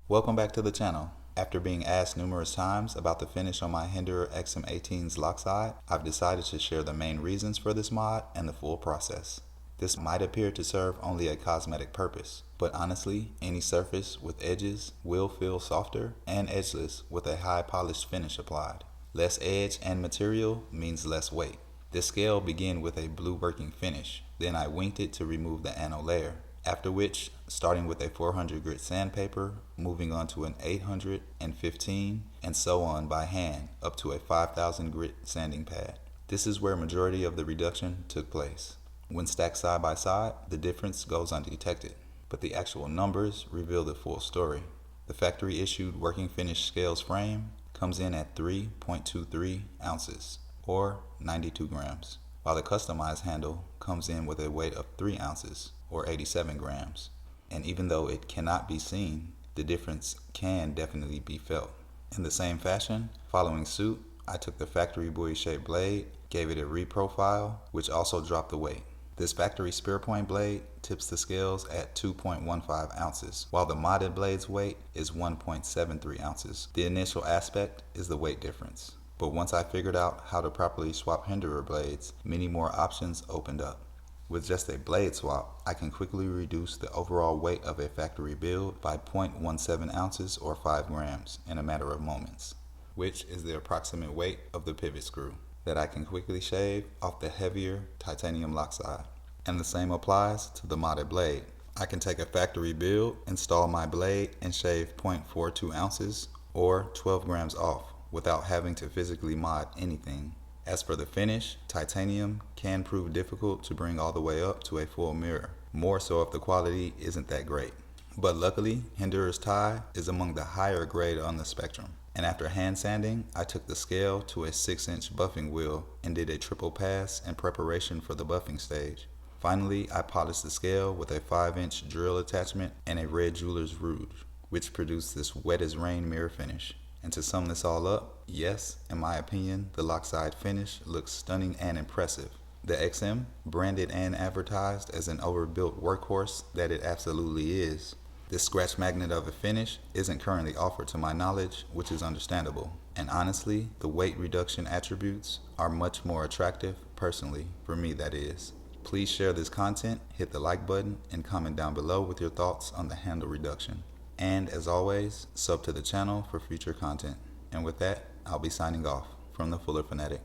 Welcome back to the channel. After being asked numerous times about the finish on my Hinderer XM-18's lock side, I've decided to share the main reasons for this mod and the full process. This might appear to serve only a cosmetic purpose, but honestly, any surface with edges will feel softer and edgeless with a high polished finish applied. Less edge and material means less weight. This scale began with a blue working finish, then I winked it to remove the anode layer. After which, starting with a 400 grit sandpaper, moving on to an 815, and so on by hand up to a 5000 grit sanding pad. This is where majority of the reduction took place. When stacked side by side, the difference goes undetected, but the actual numbers reveal the full story. The factory issued working finish scales frame comes in at 3.23 ounces, or 92 grams, while the customized handle comes in with a weight of 3 ounces, or 87 grams. And even though it cannot be seen, the difference can definitely be felt. In the same fashion, following suit, I took the factory buoy shaped blade, gave it a reprofile, which also dropped the weight. This factory spear point blade tips the scales at 2.15 ounces, while the modded blade's weight is 1.73 ounces. The initial aspect is the weight difference. But once I figured out how to properly swap Hinderer blades, many more options opened up. With just a blade swap, I can quickly reduce the overall weight of a factory build by 0.17 ounces or 5 grams in a matter of moments, which is the approximate weight of the pivot screw that I can quickly shave off the heavier titanium lock side. And the same applies to the modded blade. I can take a factory build, install my blade, and shave 0.42 ounces or 12 grams off without having to physically mod anything. As for the finish, titanium can prove difficult to bring all the way up to a full mirror, more so if the quality isn't that great. But luckily, Hinderer's tie is among the higher grade on the spectrum. And after hand sanding, I took the scale to a 6-inch buffing wheel and did a triple pass in preparation for the buffing stage. Finally, I polished the scale with a 5-inch drill attachment and a red jeweler's rouge, which produced this wet as rain mirror finish. And to sum this all up, yes, in my opinion, the lock side finish looks stunning and impressive. The XM, branded and advertised as an overbuilt workhorse that it absolutely is. This scratch magnet of a finish isn't currently offered to my knowledge, which is understandable. And honestly, the weight reduction attributes are much more attractive, personally, for me that is. Please share this content, hit the like button, and comment down below with your thoughts on the handle reduction. And as always, sub to the channel for future content. And with that, I'll be signing off from the Fuller Fanatic.